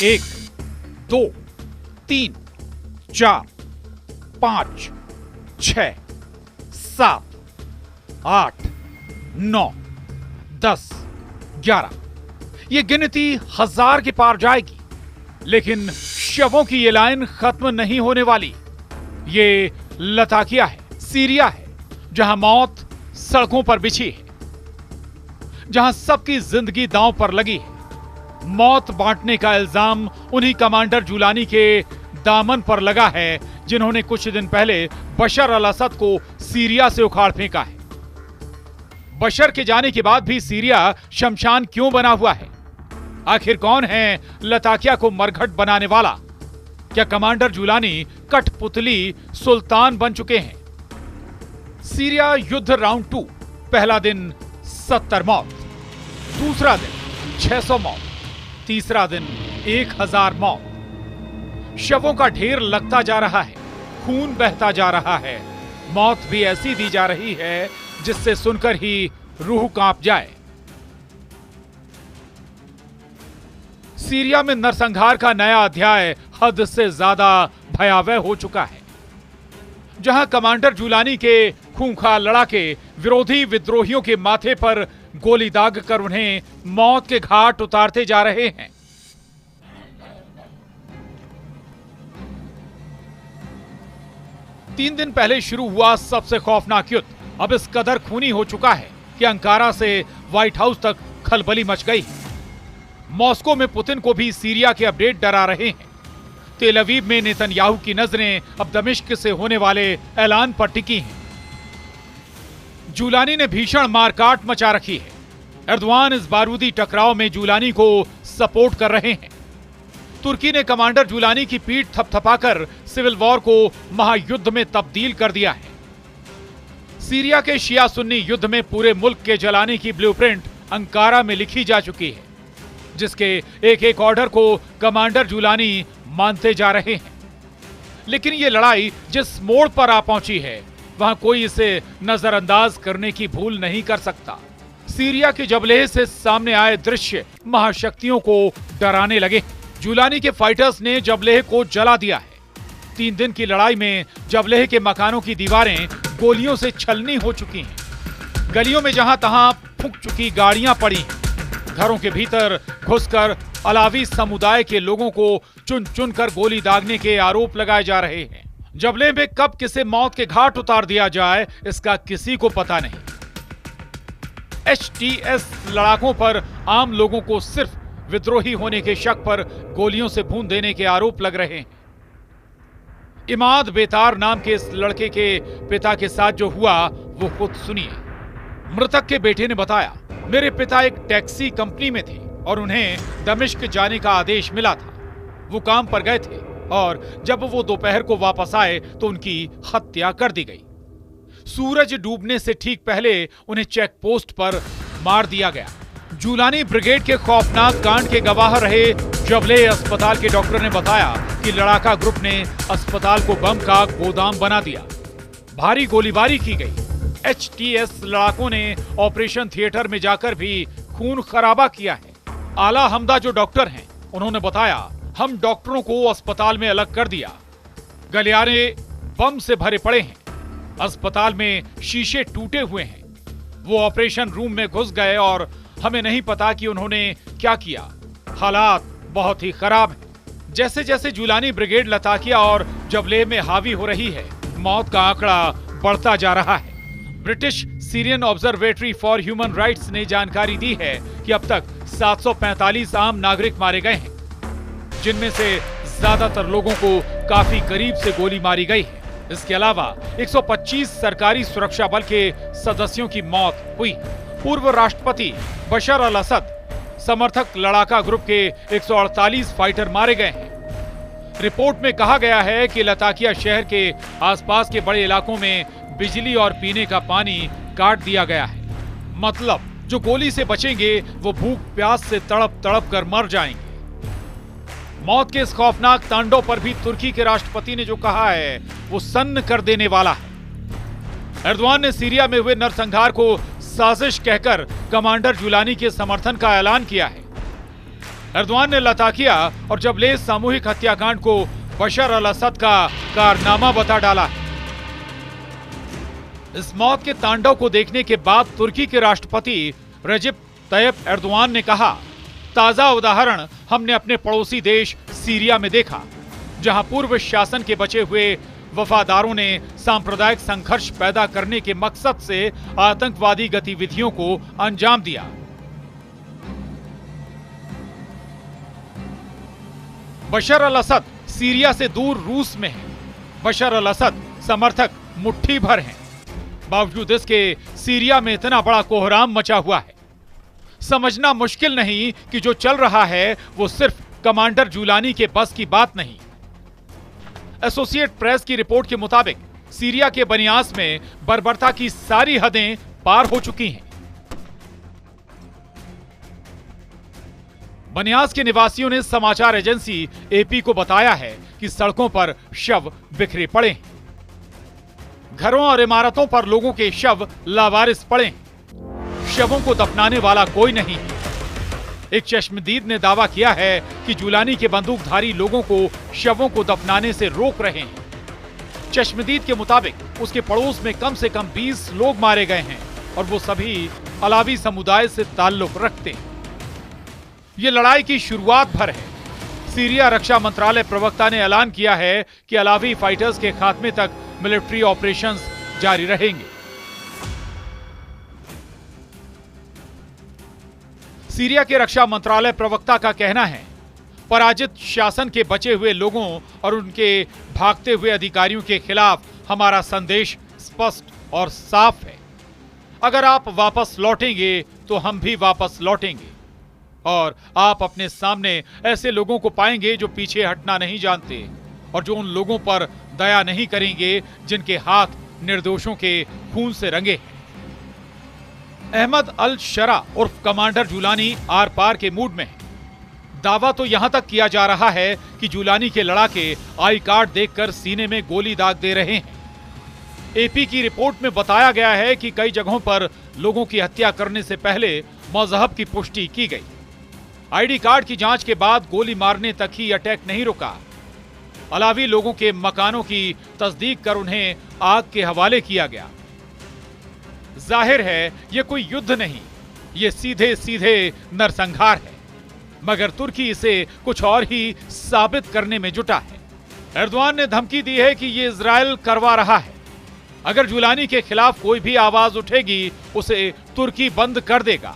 1, 2, 3, 4, 5, 6, 7, 8, 9, 10, 11। ये गिनती 1000 के पार जाएगी, लेकिन शवों की ये लाइन खत्म नहीं होने वाली। ये लताकिया है, सीरिया है, जहां मौत सड़कों पर बिछी है, जहां सबकी जिंदगी दांव पर लगी है। मौत बांटने का इल्जाम उन्हीं कमांडर जुलानी के दामन पर लगा है जिन्होंने कुछ दिन पहले बशर अल असद को सीरिया से उखाड़ फेंका है। बशर के जाने के बाद भी सीरिया शमशान क्यों बना हुआ है? आखिर कौन है लताकिया को मरघट बनाने वाला? क्या कमांडर जुलानी कठपुतली सुल्तान बन चुके हैं? सीरिया युद्ध राउंड 2। पहला दिन 70 मौत, दूसरा दिन 600 मौत, तीसरा दिन 1000 मौत। शवों का ढेर लगता जा रहा है, खून बहता जा रहा है। मौत भी ऐसी दी जा रही है जिससे सुनकर ही रूह कांप जाए। सीरिया में नरसंहार का नया अध्याय हद से ज्यादा भयावह हो चुका है, जहां कमांडर जुलानी के खूंखार लड़ाके विरोधी विद्रोहियों के माथे पर गोली दागकर उन्हें मौत के घाट उतारते जा रहे हैं। तीन दिन पहले शुरू हुआ सबसे खौफनाक युद्ध अब इस कदर खूनी हो चुका है कि अंकारा से व्हाइट हाउस तक खलबली मच गई। मॉस्को में पुतिन को भी सीरिया के अपडेट डरा रहे हैं। तेल अवीव में नेतन्याहू की नजरें अब दमिश्क से होने वाले ऐलान पर टिकी हैं। जुलानी ने भीषण मारकाट मचा रखी है। एर्दोआन इस बारूदी टकराव में जुलानी को सपोर्ट कर रहे हैं। तुर्की ने कमांडर जुलानी की पीठ थपथपाकर सिविल वॉर को महायुद्ध में तब्दील कर दिया है। सीरिया के शिया सुन्नी युद्ध में पूरे मुल्क के जलाने की ब्लूप्रिंट अंकारा में लिखी जा चुकी है, जिसके एक एक ऑर्डर को कमांडर जुलानी मानते जा रहे हैं। लेकिन यह लड़ाई जिस मोड़ पर आ पहुंची है, वहां कोई इसे नजरअंदाज करने की भूल नहीं कर सकता। सीरिया के जबलेह से सामने आए दृश्य महाशक्तियों को डराने लगे। जुलानी के फाइटर्स ने जबलेह को जला दिया है। 3 दिन की लड़ाई में जबलेह के मकानों की दीवारें गोलियों से छलनी हो चुकी हैं। गलियों में जहां तहां फूंक चुकी गाड़ियां पड़ी हैं। घरों के भीतर घुसकर अलावी समुदाय के लोगों को चुन चुन कर गोली दागने के आरोप लगाए जा रहे हैं। जबलेह में कब किसे मौत के घाट उतार दिया जाए, इसका किसी को पता नहीं। HTS लड़ाकों पर आम लोगों को सिर्फ विद्रोही होने के शक पर गोलियों से भून देने के आरोप लग रहे हैं। इमाद बेतार नाम के इस लड़के के पिता के साथ जो हुआ वो खुद सुनिए। मृतक के बेटे ने बताया, मेरे पिता एक टैक्सी कंपनी में थे और उन्हें दमिश्क जाने का आदेश मिला था। वो काम पर गए थे और जब वो दोपहर को वापस आए तो उनकी हत्या कर दी गई। सूरज डूबने से ठीक पहले उन्हें चेक पोस्ट पर मार दिया गया। जुलानी ब्रिगेड के खौफनाक कांड के गवाह रहे जबलेह अस्पताल के डॉक्टर ने बताया कि लड़ाका ग्रुप ने अस्पताल को बम का गोदाम बना दिया। भारी गोलीबारी की गई। HTS लड़ाकों ने ऑपरेशन थिएटर में जाकर भी खून खराबा किया है। आला हमदा जो डॉक्टर हैं, उन्होंने बताया, हम डॉक्टरों को अस्पताल में अलग कर दिया। गलियारे बम से भरे पड़े हैं। अस्पताल में शीशे टूटे हुए हैं। वो ऑपरेशन रूम में घुस गए और हमें नहीं पता कि उन्होंने क्या किया। हालात बहुत ही खराब हैं। जैसे जैसे जुलानी ब्रिगेड लताकिया और जबलेह में हावी हो रही है, मौत का आंकड़ा बढ़ता जा रहा है। British Syrian observatory for human rights ने जानकारी दी है कि अब तक 745 आम नागरिक मारे गए हैं, जिनमें से ज्यादातर लोगों को काफी करीब से गोली मारी गई है। इसके अलावा 125 सरकारी सुरक्षा बल के सदस्यों की मौत हुई। पूर्व राष्ट्रपति बशर अल असद समर्थक लड़ाका ग्रुप के 148 फाइटर मारे गए हैं। रिपोर्ट में कहा गया है कि लताकिया शहर के आसपास के बड़े इलाकों में बिजली और पीने का पानी काट दिया गया है। मतलब जो गोली से बचेंगे वो भूख प्यास से तड़प तड़प कर मर जाएंगे। मौत के इस खौफनाक तांडव पर भी तुर्की के राष्ट्रपति ने जो कहा है वो सन्न कर देने वाला है। एर्दोआन ने सीरिया में हुए नरसंहार को साजिश कहकर कमांडर जुलानी के समर्थन का ऐलान किया है। एर्दोआन ने लताकिया और जबलेस सामूहिक हत्याकांड को बशर अल असद का कारनामा बता डाला है। इस मौत के तांडव को देखने के बाद तुर्की के राष्ट्रपति रजिब तय्यब एर्दोआन ने कहा, ताजा उदाहरण हमने अपने पड़ोसी देश सीरिया में देखा, जहां पूर्व शासन के बचे हुए वफादारों ने सांप्रदायिक संघर्ष पैदा करने के मकसद से आतंकवादी गतिविधियों को अंजाम दिया। बशर अल असद सीरिया से दूर रूस में है। बशर अल असद समर्थक मुट्ठी भर हैं। बावजूद इसके सीरिया में इतना बड़ा कोहराम मचा हुआ है। समझना मुश्किल नहीं कि जो चल रहा है वो सिर्फ कमांडर जुलानी के बस की बात नहीं। एसोसिएट प्रेस की रिपोर्ट के मुताबिक सीरिया के बनियास में बर्बरता की सारी हदें पार हो चुकी हैं। बनियास के निवासियों ने समाचार एजेंसी एपी को बताया है कि सड़कों पर शव बिखरे पड़े हैं। घरों और इमारतों पर लोगों के शव लावारिस पड़े हैं। शवों को दफनाने वाला कोई नहीं है। एक चश्मदीद ने दावा किया है कि जुलानी के बंदूकधारी लोगों को शवों को दफनाने से रोक रहे हैं। चश्मदीद के मुताबिक उसके पड़ोस में कम से कम 20 लोग मारे गए हैं और वो सभी अलावी समुदाय से ताल्लुक रखते हैं। ये लड़ाई की शुरुआत भर है। सीरिया रक्षा मंत्रालय प्रवक्ता ने ऐलान किया है कि अलावी फाइटर्स के खात्मे तक मिलिट्री ऑपरेशंस जारी रहेंगे। सीरिया के रक्षा मंत्रालय प्रवक्ता का कहना है, पराजित शासन के बचे हुए लोगों और उनके भागते हुए अधिकारियों के खिलाफ हमारा संदेश स्पष्ट और साफ है। अगर आप वापस लौटेंगे तो हम भी वापस लौटेंगे और आप अपने सामने ऐसे लोगों को पाएंगे जो पीछे हटना नहीं जानते और जो उन लोगों पर दया नहीं करेंगे जिनके हाथ निर्दोषों के खून से रंगे हैं। अहमद अल शरा उर्फ कमांडर जुलानी आर पार के मूड में है। दावा तो यहां तक किया जा रहा है कि जुलानी के लड़ाके आई कार्ड देखकर सीने में गोली दाग दे रहे हैं। एपी की रिपोर्ट में बताया गया है कि कई जगहों पर लोगों की हत्या करने से पहले मजहब की पुष्टि की गई। आईडी कार्ड की जांच के बाद गोली मारने तक ही अटैक नहीं रुका। अलावी लोगों के मकानों की तस्दीक कर उन्हें आग के हवाले किया गया। जाहिर है ये कोई युद्ध नहीं, ये सीधे सीधे नरसंहार है, मगर तुर्की इसे कुछ और ही साबित करने में जुटा है। एर्दोआन ने धमकी दी है कि ये इजराइल करवा रहा है। अगर जुलानी के खिलाफ कोई भी आवाज उठेगी उसे तुर्की बंद कर देगा,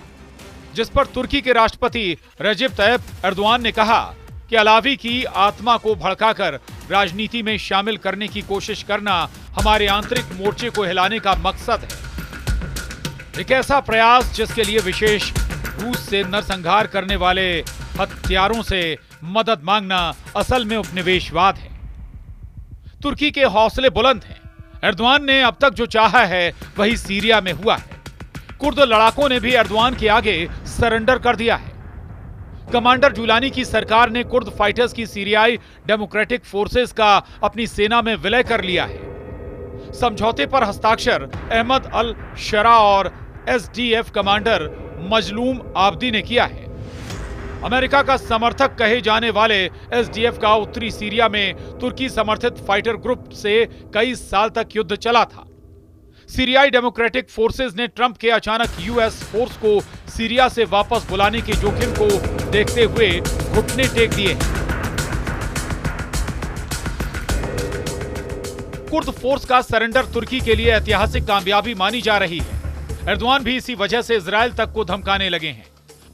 जिस पर तुर्की के राष्ट्रपति रजिब तय्यब एर्दोआन ने कहा कि अलावी की आत्मा को भड़काकर राजनीति में शामिल करने की कोशिश करना हमारे आंतरिक मोर्चे को हिलाने का मकसद है। एक ऐसा प्रयास जिसके लिए विशेष रूस से नरसंहार करने वाले हत्यारों से मदद मांगना असल में उपनिवेशवाद है। तुर्की के हौसले बुलंद हैं। एर्दोआन ने अब तक जो चाहा है वही सीरिया में हुआ है। कुर्द लड़ाकों ने भी एर्दोआन के आगे सरेंडर कर दिया है। कमांडर जुलानी की सरकार ने कुर्द फाइटर्स की सीरियाई डेमोक्रेटिक फोर्सेस का अपनी सेना में विलय कर लिया है। समझौते पर हस्ताक्षर अहमद अल शरा और एसडीएफ कमांडर मजलूम आब्दी ने किया है। अमेरिका का समर्थक कहे जाने वाले एसडीएफ का उत्तरी सीरिया में तुर्की समर्थित फाइटर ग्रुप से कई साल तक युद्ध चला था। सीरियाई डेमोक्रेटिक फोर्सेस ने ट्रंप के अचानक यूएस फोर्स को सीरिया से वापस बुलाने के जोखिम को देखते हुए घुटने टेक दिए हैं। कुर्द फोर्स का सरेंडर तुर्की के लिए ऐतिहासिक कामयाबी मानी जा रही है। एर्दोआन भी इसी वजह से इजराइल तक को धमकाने लगे हैं।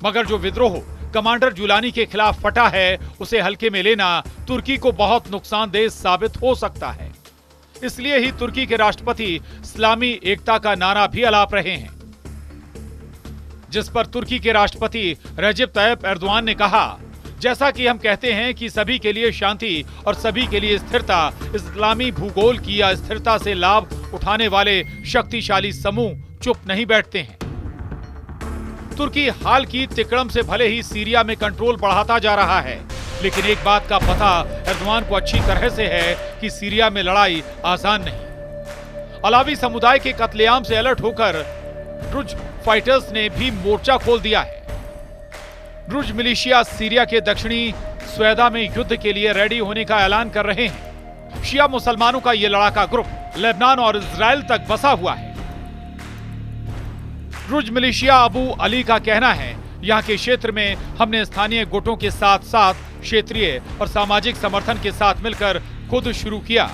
मगर जो विद्रोह कमांडर जुलानी के खिलाफ फटा है उसे हल्के में लेना तुर्की को बहुत नुकसानदेह साबित हो सकता है। इसलिए ही तुर्की के राष्ट्रपति इस्लामी एकता का नारा भी अलाप रहे हैं, जिस पर तुर्की के राष्ट्रपति रजिब तय्यब एर्दोआन ने कहा, जैसा कि हम कहते हैं कि सभी के लिए शांति और सभी के लिए स्थिरता, इस्लामी भूगोल की अस्थिरता से लाभ उठाने वाले शक्तिशाली समूह चुप नहीं बैठते हैं। तुर्की हाल की तिकड़म से भले ही सीरिया में कंट्रोल बढ़ाता जा रहा है, लेकिन एक बात का पता एर्दोआन को अच्छी तरह से है कि सीरिया में लड़ाई आसान नहीं। अलावी समुदाय के कत्लेआम से अलर्ट होकर ड्रुज फाइटर्स ने भी मोर्चा खोल दिया है। रुज मिलिशिया सीरिया के दक्षिणी स्वेदा में युद्ध के लिए रेडी होने का ऐलान कर रहे हैं। शिया मुसलमानों का यह लड़ाका ग्रुप लेबनान और इजराइल तक बसा हुआ है। रुज मिलिशिया अबू अली का कहना है, यहाँ के क्षेत्र में हमने स्थानीय गुटों के साथ साथ क्षेत्रीय और सामाजिक समर्थन के साथ मिलकर खुद शुरू किया।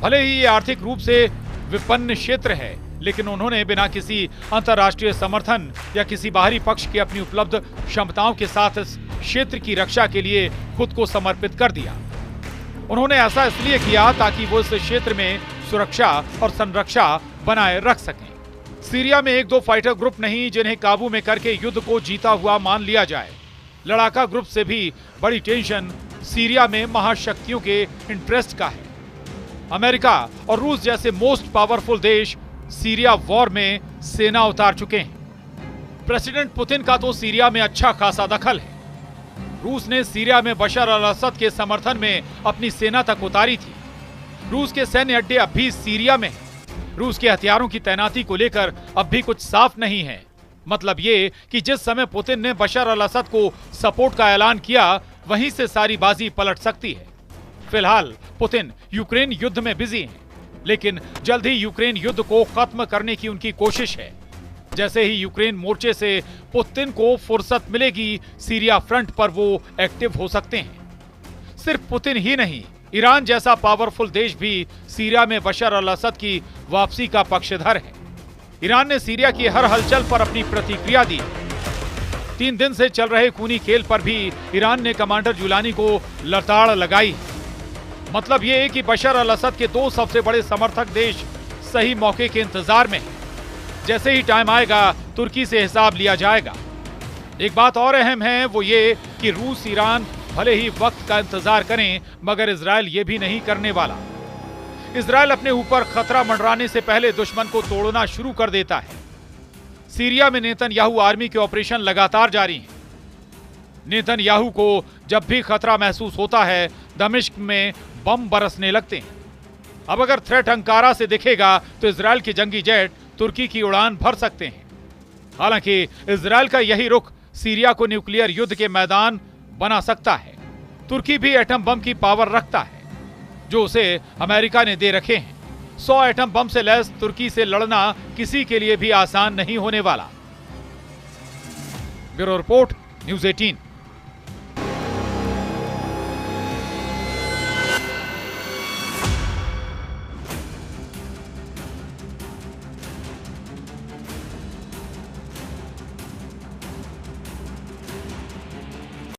भले ही ये आर्थिक रूप से विपन्न क्षेत्र है, लेकिन उन्होंने बिना किसी अंतर्राष्ट्रीय समर्थन या किसी बाहरी पक्ष की अपनी उपलब्ध क्षमताओं के साथ इस क्षेत्र की रक्षा के लिए खुद को समर्पित कर दिया। उन्होंने ऐसा इसलिए किया ताकि वो इस क्षेत्र में सुरक्षा और संरक्षा बनाए रख सकें। सीरिया में एक दो फाइटर ग्रुप नहीं जिन्हें काबू में करके युद्ध को जीता हुआ मान लिया जाए। लड़ाका ग्रुप से भी बड़ी टेंशन सीरिया में महाशक्तियों के इंटरेस्ट का है। अमेरिका और रूस जैसे मोस्ट पावरफुल देश सीरिया वॉर में सेना उतार चुके हैं। प्रेसिडेंट पुतिन का तो सीरिया में अच्छा खासा दखल है। रूस ने सीरिया में बशर अल असद के समर्थन में अपनी सेना तक उतारी थी। रूस के सैन्य अड्डे अब भी सीरिया में हैं। रूस के हथियारों की तैनाती को लेकर अब भी कुछ साफ नहीं है। मतलब ये कि जिस समय पुतिन ने बशर अल असद को सपोर्ट का ऐलान किया, वहीं से सारी बाजी पलट सकती है। फिलहाल पुतिन यूक्रेन युद्ध में बिजी हैं, लेकिन जल्द ही यूक्रेन युद्ध को खत्म करने की उनकी कोशिश है। जैसे ही यूक्रेन मोर्चे से पुतिन को फुर्सत मिलेगी, सीरिया फ्रंट पर वो एक्टिव हो सकते हैं। सिर्फ पुतिन ही नहीं, ईरान जैसा पावरफुल देश भी सीरिया में बशर अल असद की वापसी का पक्षधर है। ईरान ने सीरिया की हर हलचल पर अपनी प्रतिक्रिया दी। 3 दिन से चल रहे खूनी खेल पर भी ईरान ने कमांडर जुलानी को लताड़ लगाई। मतलब ये है कि बशर अल असद के 2 सबसे बड़े समर्थक देश सही मौके के इंतजार में हैं। जैसे ही टाइम आएगा, तुर्की से हिसाब लिया जाएगा। एक बात और अहम है, वो ये कि रूस ईरान भले ही वक्त का इंतजार करें, मगर इजराइल ये भी नहीं करने वाला। इजराइल अपने ऊपर खतरा मंडराने से पहले दुश्मन को तोड़ना शुरू कर देता है। सीरिया में नेतन्याहू आर्मी के ऑपरेशन लगातार जारी हैं। नेतन्याहू को जब भी खतरा महसूस होता है, दमिश्क में बम बरसने लगते हैं। अब अगर थ्रेट अंकारा से दिखेगा तो इजराइल के जंगी जेट तुर्की की उड़ान भर सकते हैं। हालांकि इजराइल का यही रुख सीरिया को न्यूक्लियर युद्ध के मैदान बना सकता है। तुर्की भी एटम बम की पावर रखता है, जो उसे अमेरिका ने दे रखे हैं। 100 एटम बम से लैस तुर्की से लड़ना किसी के लिए भी आसान नहीं होने वाला। Bureau report, news 18।